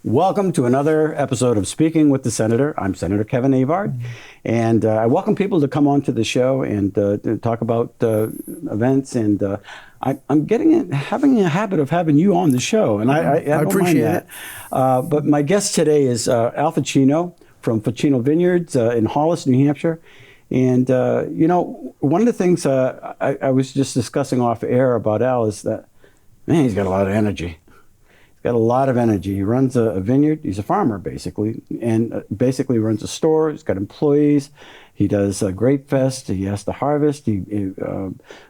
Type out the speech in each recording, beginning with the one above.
Welcome to another episode of Speaking with the Senator. I'm Senator Kevin Avard, and I welcome people to come on to the show and to talk about events. And I'm having a habit of having you on the show, and I don't appreciate mind that. But my guest today is Al Fulchino from Fulchino Vineyards in Hollis, New Hampshire. And, one of the things I was just discussing off air about Al is that, man, he's got a lot of energy. Got a lot of energy. He runs a vineyard. He's a farmer, basically, and basically runs a store. He's got employees. He does a grape fest. He has to harvest.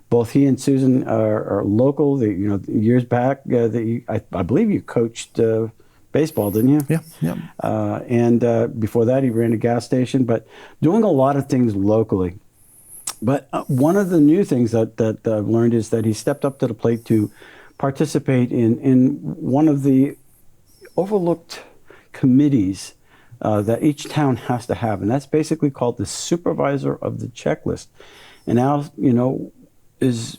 Both he and Susan are local. Years back, I believe you coached baseball, didn't you? Yeah. And before that, he ran a gas station, but doing a lot of things locally. But one of the new things that I've learned is that he stepped up to the plate to participate in one of the overlooked committees that each town has to have, and that's basically called the supervisor of the checklist. And Al, is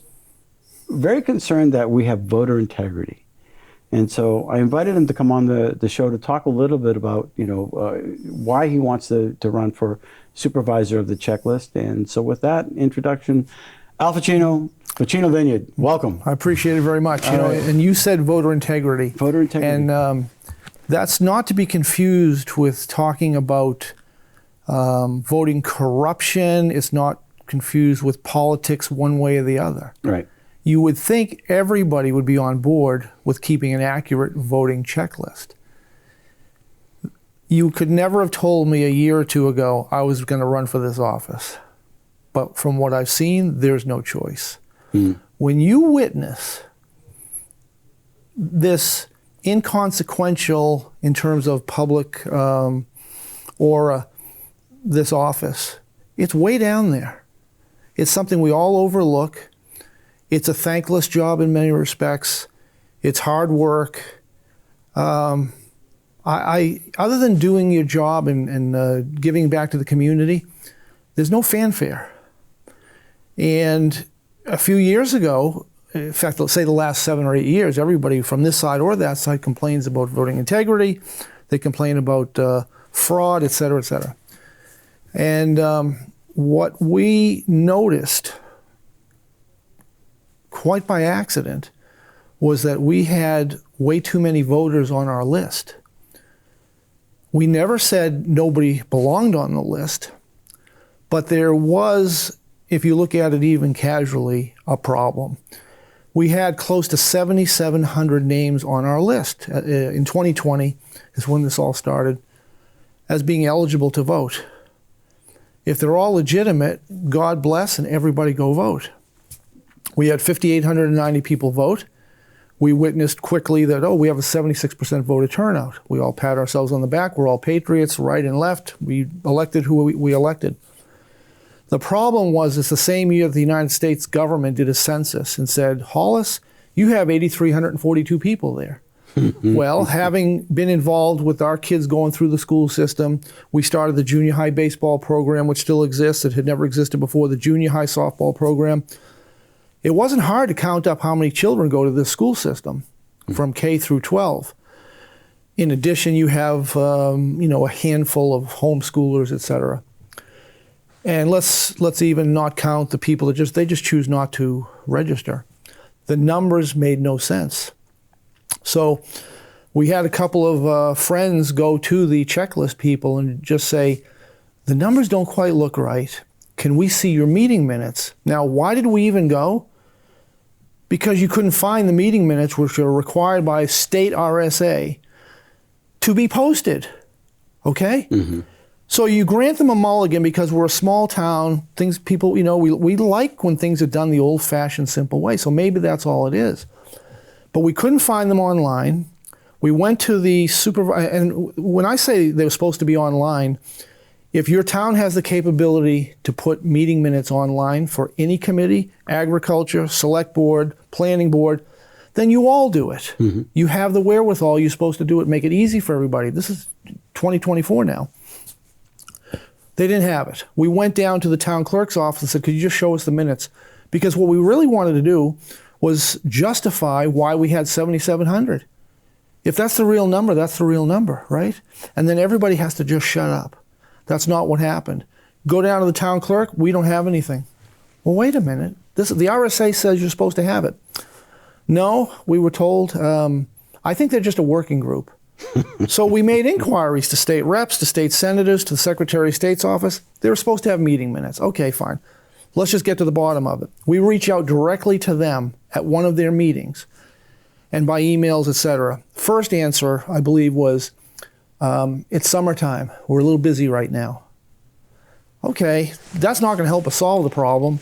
very concerned that we have voter integrity. And so I invited him to come on the show to talk a little bit about, why he wants to run for supervisor of the checklist. And so with that introduction, Al Fulchino, Fulchino Vineyard, welcome. I appreciate it very much. And you said voter integrity. Voter integrity. And that's not to be confused with talking about voting corruption. It's not confused with politics one way or the other. Right. You would think everybody would be on board with keeping an accurate voting checklist. You could never have told me a year or two ago I was going to run for this office. But from what I've seen, there's no choice. When you witness this inconsequential in terms of public aura, this office, it's way down there. It's something we all overlook. It's a thankless job in many respects. It's hard work. Other than doing your job and giving back to the community, there's no fanfare. And a few years ago, in fact, let's say the last 7 or 8 years, everybody from this side or that side complains about voting integrity. They complain about fraud, et cetera, et cetera. And what we noticed, quite by accident, was that we had way too many voters on our list. We never said nobody belonged on the list, but there was, if you look at it even casually, a problem. We had close to 7,700 names on our list in 2020, is when this all started, as being eligible to vote. If they're all legitimate, God bless, and everybody go vote. We had 5,890 people vote. We witnessed quickly that, we have a 76% voter turnout. We all pat ourselves on the back. We're all patriots, right and left. We elected who we elected. The problem was it's the same year the United States government did a census and said, Hollis, you have 8,342 people there. Well, having been involved with our kids going through the school system, we started the junior high baseball program, which still exists. It had never existed before, the junior high softball program. It wasn't hard to count up how many children go to this school system from K through 12. In addition, you have a handful of homeschoolers, et cetera. And let's even not count the people that just choose not to register. The numbers made no sense. So we had a couple of friends go to the checklist people and just say, the numbers don't quite look right. Can we see your meeting minutes? Now, why did we even go? Because you couldn't find the meeting minutes, which are required by state RSA, to be posted. Okay? Mm-hmm. So you grant them a mulligan because we're a small town. People, we like when things are done the old-fashioned, simple way. So maybe that's all it is. But we couldn't find them online. We went to the supervisor, and when I say they were supposed to be online, if your town has the capability to put meeting minutes online for any committee, agriculture, select board, planning board, then you all do it. Mm-hmm. You have the wherewithal. You're supposed to do it. Make it easy for everybody. This is 2024 now. They didn't have it. We went down to the town clerk's office and said, could you just show us the minutes? Because what we really wanted to do was justify why we had 7,700. If that's the real number, that's the real number, right? And then everybody has to just shut up. That's not what happened. Go down to the town clerk, we don't have anything. Well, wait a minute. The RSA says you're supposed to have it. No, we were told, I think they're just a working group. So we made inquiries to state reps, to state senators, to the Secretary of State's office. They were supposed to have meeting minutes. Okay, fine. Let's just get to the bottom of it. We reach out directly to them at one of their meetings and by emails, etc. First answer, I believe, was, it's summertime. We're a little busy right now. Okay, that's not going to help us solve the problem.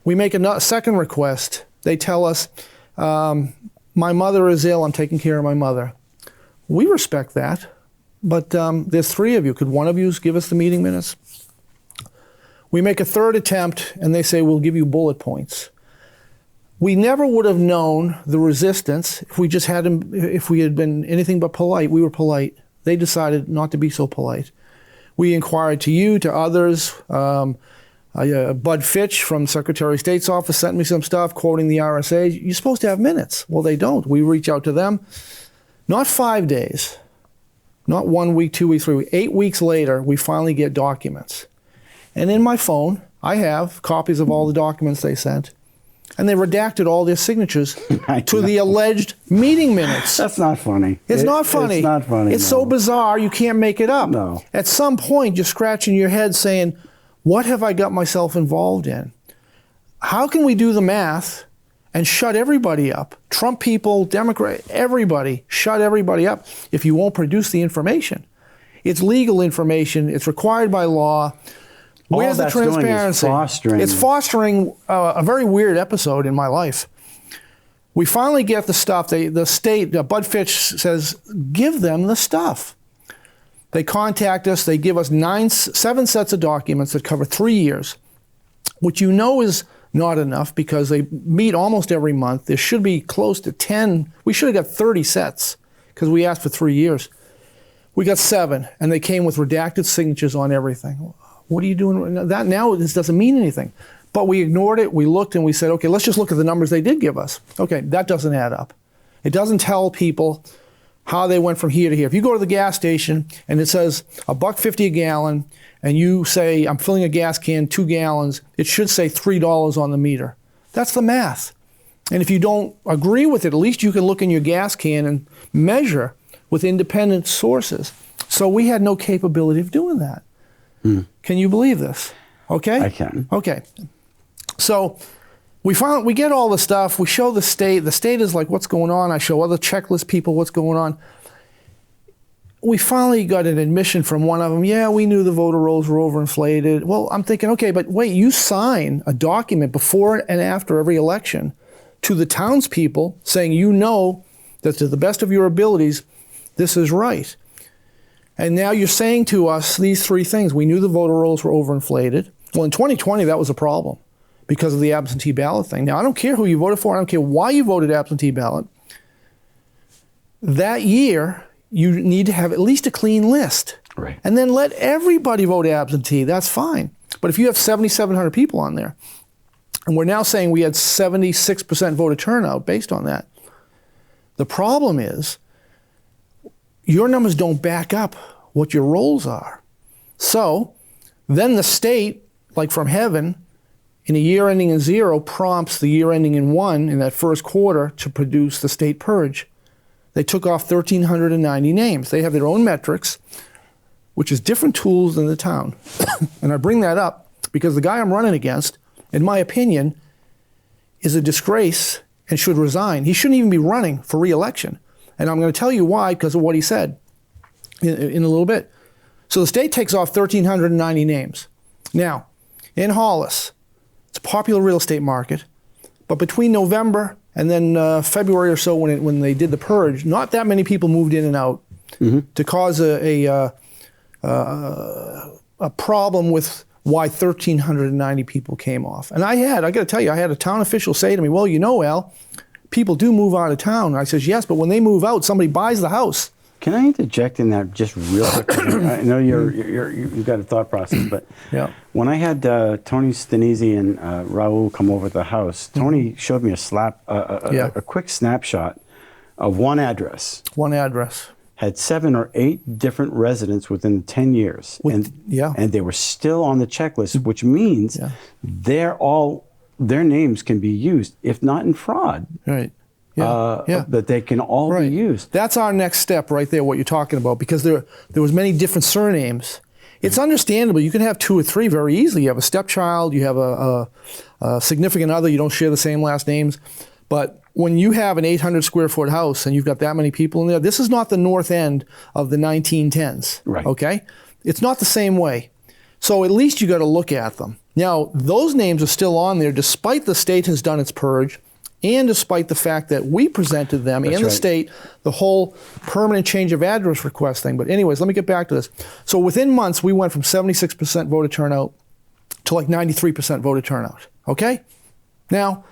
We make a second request. They tell us, my mother is ill. I'm taking care of my mother. We respect that, but there's three of you. Could one of you give us the meeting minutes? We make a third attempt, and they say, we'll give you bullet points. We never would have known the resistance if we just had him, if we had been anything but polite. We were polite. They decided not to be so polite. We inquired to you, to others. Bud Fitch from the Secretary of State's office sent me some stuff quoting the RSA. You're supposed to have minutes. Well, they don't. We reach out to them. Not 5 days, not 1 week, 2 weeks, 3 weeks. 8 weeks later, we finally get documents. And in my phone, I have copies of all the documents they sent. And they redacted all their signatures to the alleged meeting minutes. That's not funny. It's not funny. It's not funny. It's so bizarre, you can't make it up. No. At some point, you're scratching your head saying, what have I got myself involved in? How can we do the math and shut everybody up? Trump people, Democrat, everybody, shut everybody up if you won't produce the information. It's legal information. It's required by law. Where's the transparency? It's fostering a very weird episode in my life. We finally get the stuff. The state, Bud Fitch says, give them the stuff. They contact us. They give us 7 sets of documents that cover 3 years, which you know is not enough because they meet almost every month. There should be close to 10. We should have got 30 sets because we asked for 3 years. We got 7, and they came with redacted signatures on everything. What are you doing? That now this doesn't mean anything. But we ignored it. We looked and we said, okay, let's just look at the numbers they did give us. Okay, that doesn't add up. It doesn't tell people how they went from here to here. If you go to the gas station and it says $1.50 a gallon, and you say, I'm filling a gas can 2 gallons, it should say $3 on the meter. That's the math. And if you don't agree with it, at least you can look in your gas can and measure with independent sources. So we had no capability of doing that. Can you believe this? Okay? I can. Okay. So we get all the stuff. We show the state. The state is like, what's going on? I show other checklist people what's going on. We finally got an admission from one of them. Yeah, we knew the voter rolls were overinflated. Well, I'm thinking, okay, but wait, you sign a document before and after every election to the townspeople saying you know that to the best of your abilities, this is right. And now you're saying to us these 3 things. We knew the voter rolls were overinflated. Well, in 2020, that was a problem because of the absentee ballot thing. Now, I don't care who you voted for. I don't care why you voted absentee ballot. That year, you need to have at least a clean list. Right. And then let everybody vote absentee. That's fine. But if you have 7,700 people on there, and we're now saying we had 76% voter turnout based on that, the problem is your numbers don't back up what your rolls are. So then the state, like from heaven, in a year ending in 0, prompts the year ending in 1 in that first quarter to produce the state purge. They took off 1,390 names. They have their own metrics, which is different tools than the town. And I bring that up because the guy I'm running against, in my opinion, is a disgrace and should resign. He shouldn't even be running for re-election. And I'm going to tell you why because of what he said in a little bit. So the state takes off 1,390 names. Now, in Hollis, it's a popular real estate market, but between November and then February or so when they did the purge, not that many people moved in and out to cause a problem with why 1,390 people came off. And I got to tell you, I had a town official say to me, well, you know, Al, people do move out of town. I says, yes, but when they move out, somebody buys the house. Can I interject in that just real quick? I know you've got a thought process, but yeah. When I had Tony Stanisi and Raul come over to the house, Tony showed me a quick snapshot of one address One address. had 7 or 8 different residents within 10 years. Yeah. And they were still on the checklist, which means their names can be used, if not in fraud. Right. Yeah. That they can all be used. That's our next step right there, what you're talking about, because there was many different surnames. It's understandable. You can have 2 or 3 very easily. You have a stepchild, you have a significant other, you don't share the same last names. But when you have an 800 square foot house and you've got that many people in there, this is not the North End of the 1910s. Right. Okay? It's not the same way. So at least you got to look at them. Now, those names are still on there despite the state has done its purge, and despite the fact that we presented them and the state the whole permanent change of address request thing. But anyways, let me get back to this. So within months, we went from 76% voter turnout to like 93% voter turnout. Okay? Now,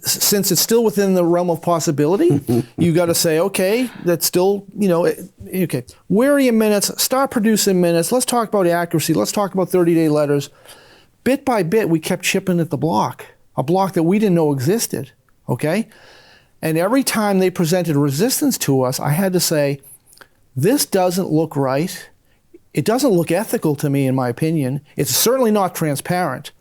since it's still within the realm of possibility, you got to say, okay, that's still, okay. Where are your minutes? Start producing minutes. Let's talk about accuracy. Let's talk about 30-day letters. Bit by bit, we kept chipping at the block, a block that we didn't know existed. Okay? And every time they presented resistance to us, I had to say, this doesn't look right. It doesn't look ethical to me, in my opinion. It's certainly not transparent.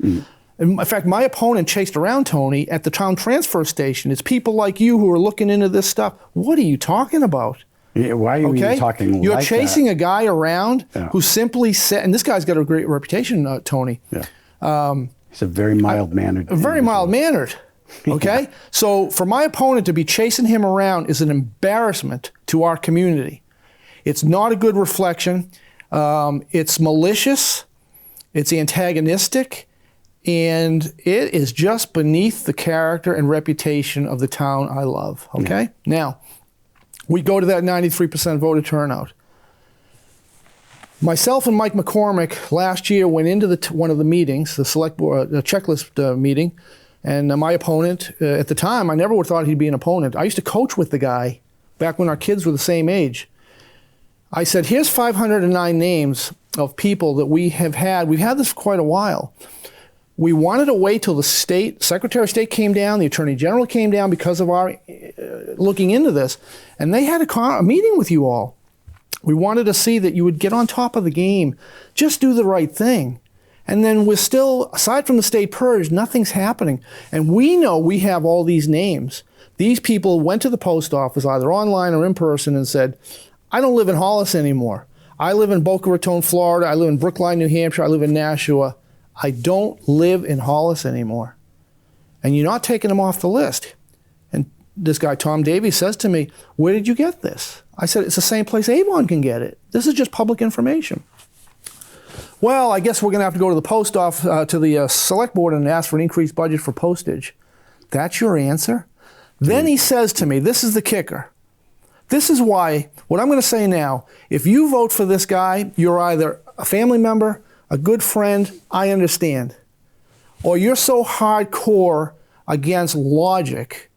In fact, my opponent chased around Tony at the town transfer station. It's people like you who are looking into this stuff. What are you talking about? Yeah, why are you even talking You're like chasing that? a guy around who simply said, and this guy's got a great reputation, Tony. Yeah. He's a very mild-mannered. Very mild-mannered. Okay? So for my opponent to be chasing him around is an embarrassment to our community. It's not a good reflection. It's malicious. It's antagonistic. And it is just beneath the character and reputation of the town I love. Okay? Now, we go to that 93% voter turnout. Myself and Mike McCormick last year went into one of the meetings, the select board checklist meeting, and my opponent, at the time, I never would have thought he'd be an opponent. I used to coach with the guy back when our kids were the same age. I said, here's 509 names of people that we have had. We've had this for quite a while. We wanted to wait till the Secretary of State came down, the Attorney General came down because of our looking into this, and they had a meeting with you all. We wanted to see that you would get on top of the game, just do the right thing. And then we're still, aside from the state purge, nothing's happening. And we know we have all these names. These people went to the post office, either online or in person, and said, I don't live in Hollis anymore. I live in Boca Raton, Florida. I live in Brookline, New Hampshire. I live in Nashua. I don't live in Hollis anymore. And you're not taking them off the list. And this guy, Tom Davies, says to me, where did you get this? I said, it's the same place Avon can get it. This is just public information. Well, I guess we're going to have to go to the post office, to the select board and ask for an increased budget for postage. That's your answer? Then he says to me, this is the kicker. This is why, what I'm going to say now, if you vote for this guy, you're either a family member, a good friend, I understand, or you're so hardcore against logic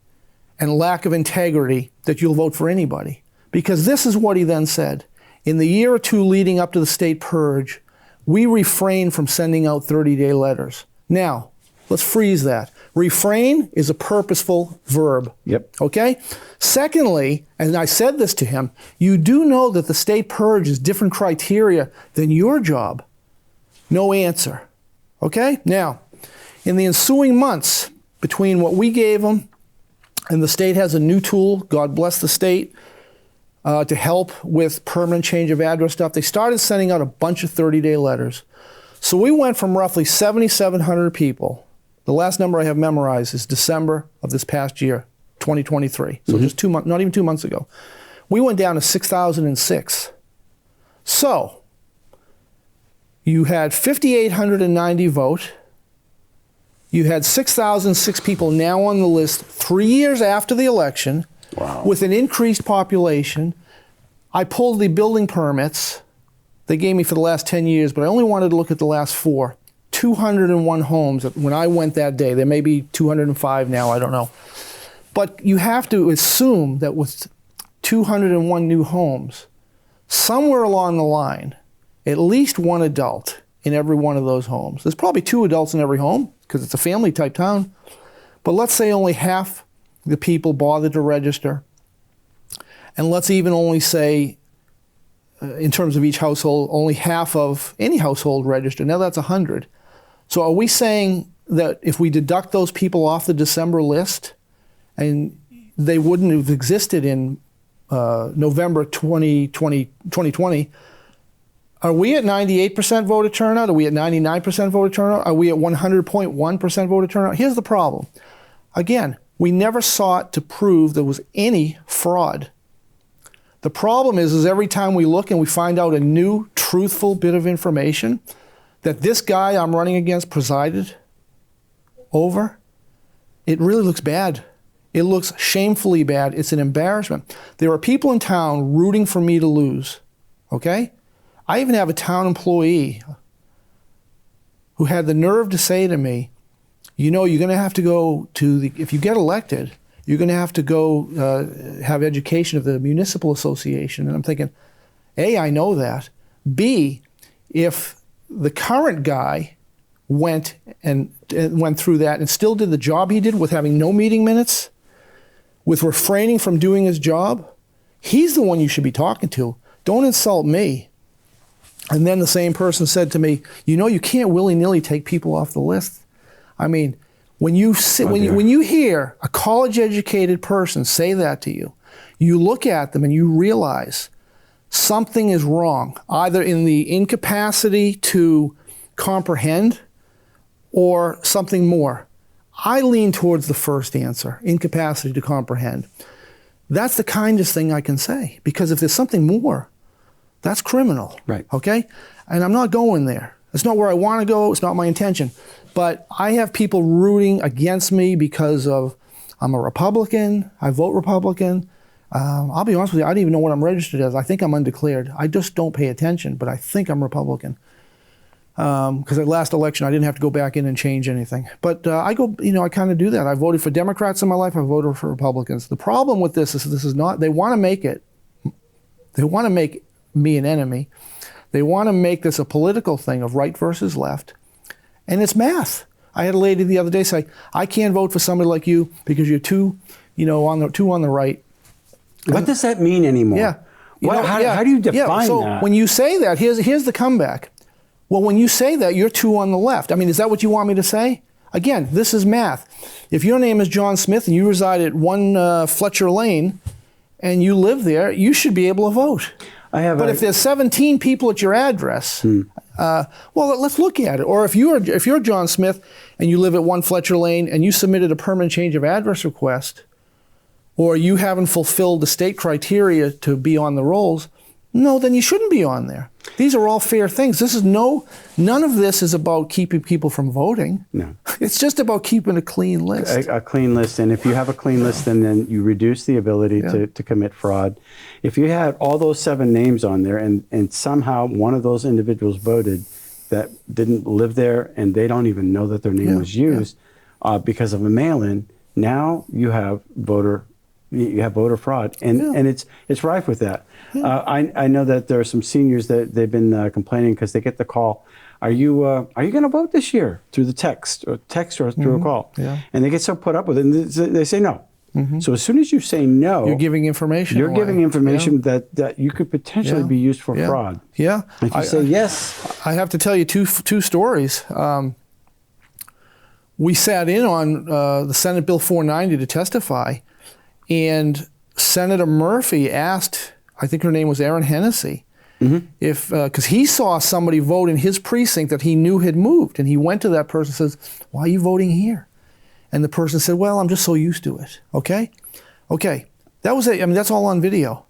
and lack of integrity that you'll vote for anybody. Because this is what he then said. In the year or two leading up to the state purge, we refrained from sending out 30-day letters. Now, let's freeze that. Refrain is a purposeful verb. Yep. Okay? Secondly, and I said this to him, you do know that the state purge is different criteria than your job. No answer. Okay? Now, in the ensuing months, between what we gave them and the state has a new tool, God bless the state, to help with permanent change of address stuff, they started sending out a bunch of 30-day letters. So we went from roughly 7,700 people. The last number I have memorized is December of this past year, 2023. So just 2 months, not even 2 months ago. We went down to 6,006. So you had 5,890 vote. You had 6,006 people now on the list 3 years after the election. Wow. With an increased population. I pulled the building permits they gave me for the last 10 years, but I only wanted to look at the last 4. 201 homes when I went that day. There may be 205 now, I don't know. But you have to assume that with 201 new homes, somewhere along the line, at least one adult in every one of those homes. There's probably 2 adults in every home because it's a family type town. But let's say only half the people bothered to register. and let's even only say, in terms of each household, only half of any household registered. Now that's 100. So are we saying that if we deduct those people off the December list, and they wouldn't have existed in November 2020, are we at 98% voter turnout? Are we at 99% voter turnout? Are we at 100.1% voter turnout? Here's the problem. Again, we never sought to prove there was any fraud. The problem is every time we look and we find out a new, truthful bit of information that this guy I'm running against presided over, it really looks bad. It looks shamefully bad. It's an embarrassment. There are people in town rooting for me to lose, okay? I even have a town employee who had the nerve to say to me, you know, you're going to have to go to the, if you get elected, you're going to have to go have education of the municipal association. And I'm thinking, A, I know that. B, if the current guy went through that and still did the job he did with having no meeting minutes, with refraining from doing his job, he's the one you should be talking to. Don't insult me. And then the same person said to me, you know, you can't willy-nilly take people off the list. I mean, when you hear a college-educated person say that to you, you look at them and you realize something is wrong, either in the incapacity to comprehend or something more. I lean towards the first answer, incapacity to comprehend. That's the kindest thing I can say, because if there's something more, that's criminal. Right. Okay? And I'm not going there. It's not where I want to go. It's not my intention. But I have people rooting against me because of I'm a Republican. I vote Republican. I'll be honest with you, I don't even know what I'm registered as. I think I'm undeclared. I just don't pay attention, but I think I'm Republican. Because at last election, I didn't have to go back in and change anything. But I kind of do that. I voted for Democrats in my life. I voted for Republicans. The problem with this is not, they want to make me an enemy. They want to make this a political thing of right versus left. And it's math. I had a lady the other day say, I can't vote for somebody like you because you're too on the right. What does that mean anymore? Yeah. How do you define so that? When you say that, here's the comeback. Well, when you say that, you're too on the left. I mean, is that what you want me to say? Again, this is math. If your name is John Smith and you reside at 1 Fletcher Lane and you live there, you should be able to vote. But if there's 17 people at your address, well, let's look at it. Or if you're John Smith and you live at 1 Fletcher Lane and you submitted a permanent change of address request, or you haven't fulfilled the state criteria to be on the rolls, no, then you shouldn't be on there. These are all fair things. None of this is about keeping people from voting. No. It's just about keeping a clean list. A clean list. And if you have a clean list, then you reduce the ability to commit fraud. If you had all those 7 names on there and somehow one of those individuals voted that didn't live there and they don't even know that their name was used because of a mail-in, now you have voter fraud, and it's rife with that. I know that there are some seniors that they've been complaining because they get the call. Are you going to vote this year through the text or through a call? Yeah. And they get so put up with it, and they say no. Mm-hmm. So as soon as you say no, you're giving information. You're giving information that you could potentially be used for fraud. Yeah. If you say yes, I have to tell you two stories. We sat in on the Senate Bill 490 to testify. And Senator Murphy asked, I think her name was Erin Hennessy, if because he saw somebody vote in his precinct that he knew had moved, and he went to that person and says, "Why are you voting here?" And the person said, "Well, I'm just so used to it." Okay, that was it. I mean, that's all on video.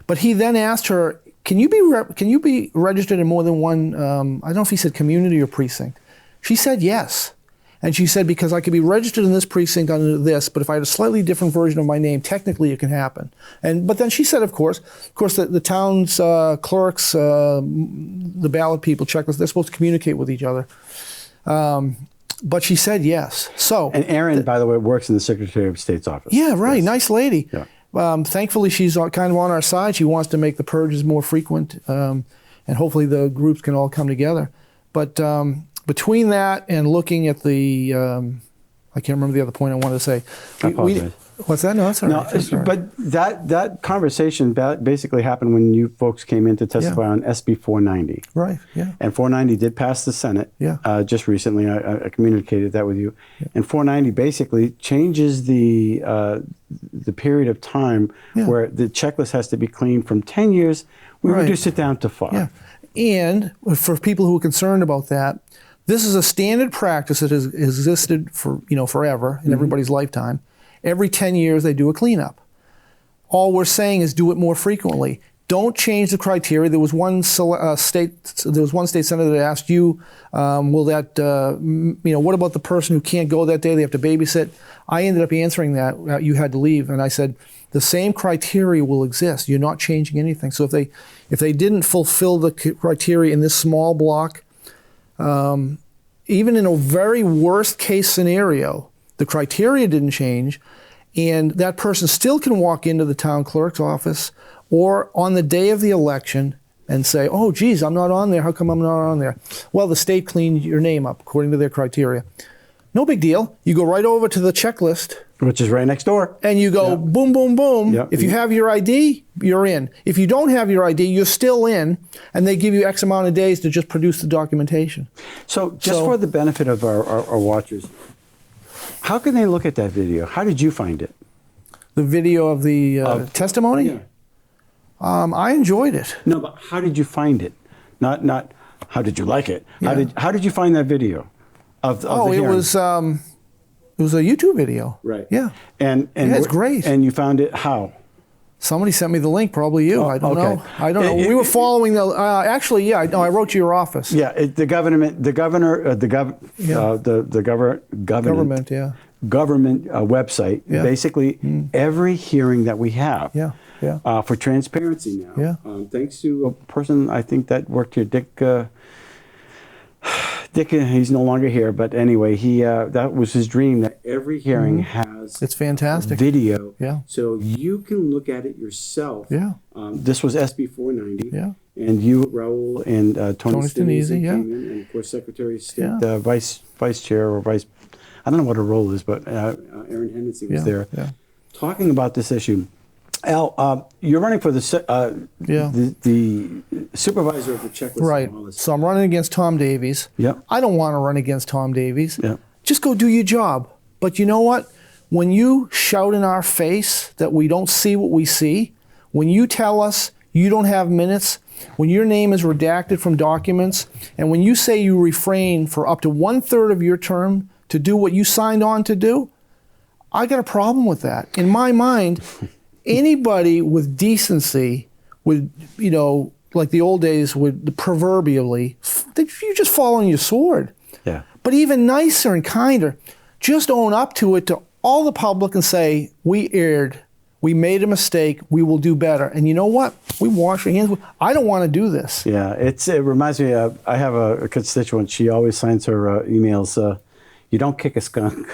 But he then asked her, "Can you be registered in more than one?" I don't know if he said community or precinct. She said yes. And she said, because I could be registered in this precinct under this, but if I had a slightly different version of my name, technically it can happen. But then she said, of course, the town's clerks, the ballot people, checklist, they're supposed to communicate with each other. But she said yes. And Erin, by the way, works in the Secretary of State's office. Yeah, right. Yes. Nice lady. Yeah. Thankfully, she's kind of on our side. She wants to make the purges more frequent, and hopefully the groups can all come together. But between that and looking at the, I can't remember the other point I wanted to say. What's that? No, that's all No, right. That's all right. but that conversation basically happened when you folks came in to testify on SB 490. Right, yeah. And 490 did pass the Senate Yeah. just recently. I communicated that with you. Yeah. And 490 basically changes the period of time where the checklist has to be clean from 10 years. We reduced it down to 5. Yeah. And for people who are concerned about that, this is a standard practice that has existed for forever in everybody's lifetime. Every 10 years they do a cleanup. All we're saying is do it more frequently. Don't change the criteria. There was one state senator that asked you, will that, what about the person who can't go that day? They have to babysit. I ended up answering that. You had to leave, and I said the same criteria will exist. You're not changing anything. So if they didn't fulfill the criteria in this small block, even in a very worst case scenario, the criteria didn't change, and that person still can walk into the town clerk's office or on the day of the election and say, oh, geez, I'm not on there. How come I'm not on there? Well, the state cleaned your name up according to their criteria. No big deal. You go right over to the checklist. Which is right next door. And you go boom, boom, boom. Yep. If you have your ID, you're in. If you don't have your ID, you're still in, and they give you X amount of days to just produce the documentation. So just for the benefit of our watchers, how can they look at that video? How did you find it? The video of the testimony? Yeah. I enjoyed it. No, but how did you find it? Not how did you like it? Yeah. How did you find that video of the hearing? It was a YouTube video. Right. Yeah. And it's great. And you found it how? Somebody sent me the link, probably you. I don't know. I don't know. We were following the. Actually, yeah. I wrote to your office. Yeah. The government website. Yeah. Basically, every hearing that we have. Yeah. Yeah. For transparency now. Yeah. Thanks to a person I think that worked here, Dick. Dick, he's no longer here, but anyway, that was his dream that every hearing has it's fantastic video. Yeah. So you can look at it yourself. Yeah. This was SB 490. Yeah. And you, Raul, and Tony Stenese yeah. came in, and of course Secretary of State, Vice Chair or Vice, I don't know what her role is, but Aaron Hennessy was there, talking about this issue. Al, you're running for the supervisor of the checklist. Right. So I'm running against Tom Davies. Yep. I don't want to run against Tom Davies. Yep. Just go do your job. But you know what? When you shout in our face that we don't see what we see, when you tell us you don't have minutes, when your name is redacted from documents, and when you say you refrain for up to 1/3 of your term to do what you signed on to do, I got a problem with that. In my mind, anybody with decency would, like the old days would proverbially, you're just following your sword. Yeah. But even nicer and kinder, just own up to it to all the public and say, we erred, we made a mistake, we will do better. And you know what? We wash our hands. I don't want to do this. Yeah, it reminds me of, I have a constituent, she always signs her emails, you don't kick a skunk.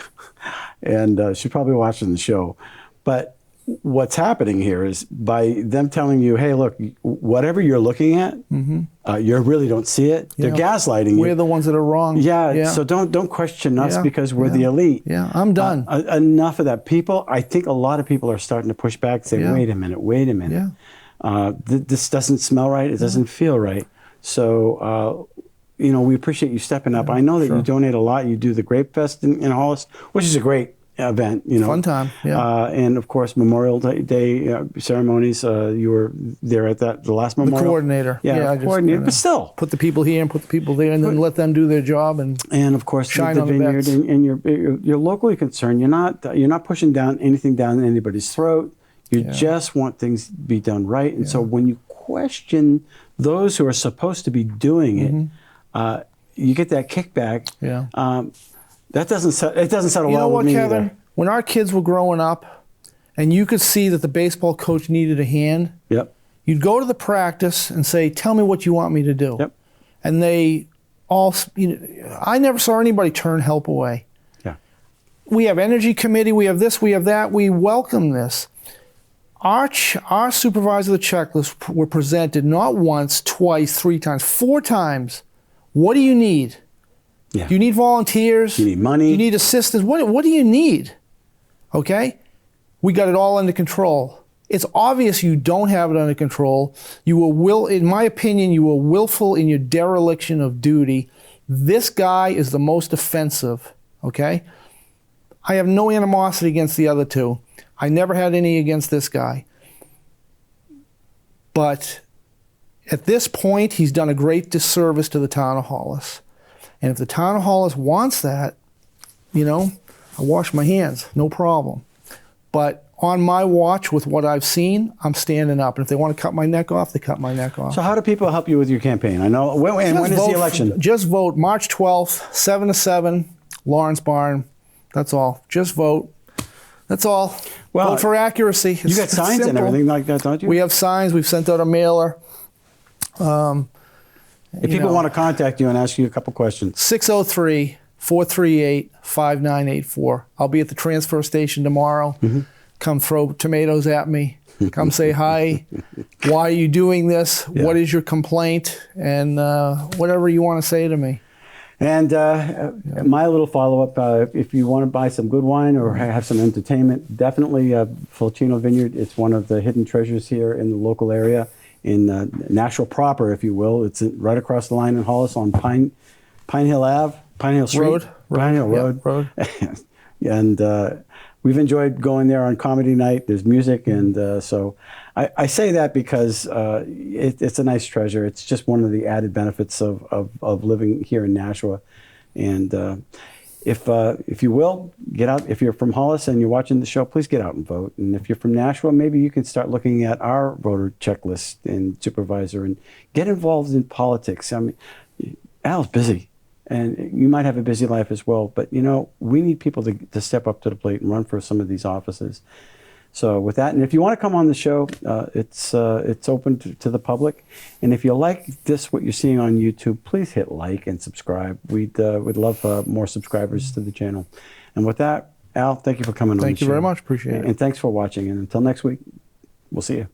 And she's probably watching the show. But what's happening here is by them telling you, hey, look, whatever you're looking at, you really don't see it. They're gaslighting you. We're the ones that are wrong. Yeah. So don't question us because we're the elite. Yeah, I'm done. Enough of that. I think a lot of people are starting to push back and say, wait a minute. Yeah. This doesn't smell right. It doesn't feel right. So, we appreciate you stepping up. I know that you donate a lot. You do the Grape Fest in Hollis, which is a great event, Fun time, yeah. And of course, Memorial Day ceremonies. You were there at the last memorial. The coordinator. Yeah, coordinator. But still, put the people here and put the people there, and then let them do their job. And of course, shine the on the vineyard. bets. And you're locally concerned. You're not pushing anything down anybody's throat. You just want things to be done right. And so when you question those who are supposed to be doing it, you get that kickback. Yeah. It doesn't settle well with me. You know what, Kevin? Either. When our kids were growing up, and you could see that the baseball coach needed a hand, you'd go to the practice and say, "Tell me what you want me to do." Yep. And they all, I never saw anybody turn help away. Yeah. We have energy committee. We have this. We have that. We welcome this. Our supervisor of the checklist were presented not once, twice, 3 times, 4 times. What do you need? Yeah. Do you need volunteers? You need money? Do you need assistance? What do you need? Okay? we got it all under control. It's obvious you don't have it under control. You were in my opinion, you were willful in your dereliction of duty. This guy is the most offensive, okay? I have no animosity against the other two. I never had any against this guy. But at this point, he's done a great disservice to the town of Hollis. And if the town of Hollis wants that, you know, I wash my hands, no problem. But on my watch with what I've seen, I'm standing up. And if they want to cut my neck off, they cut my neck off. So how do people help you with your campaign? I know, when is the election? Just vote March 12th, 7 to 7, Lawrence Barn. That's all. Just vote. That's all. Well, vote for accuracy. You got signs and everything like that, don't you? We have signs. We've sent out a mailer. If people want to contact you and ask you a couple questions. 603-438-5984. I'll be at the transfer station tomorrow. Mm-hmm. Come throw tomatoes at me. Come say hi. Why are you doing this? Yeah. What is your complaint? And whatever you want to say to me. And my little follow-up, if you want to buy some good wine or have some entertainment, definitely Fulchino Vineyard. It's one of the hidden treasures here in the local area, in Nashville proper, if you will. It's right across the line in Hollis on Pine Hill Ave, Pine Hill Street. Pine Hill Road. Yep, road. And we've enjoyed going there on comedy night. There's music, and so I say that because it's a nice treasure. It's just one of the added benefits of living here in Nashua. And if you will, get out. If you're from Hollis and you're watching the show, please get out and vote. And if you're from Nashua, maybe you can start looking at our voter checklist and supervisor and get involved in politics. I mean, Al's busy. And you might have a busy life as well, but you know, we need people to step up to the plate and run for some of these offices. So with that, and if you want to come on the show, it's open to the public. And if you like what you're seeing on YouTube, please hit like and subscribe. We'd love more subscribers to the channel. And with that, Al, thank you for coming on the show. Thank you very much. Appreciate it. And thanks for watching. And until next week, we'll see you.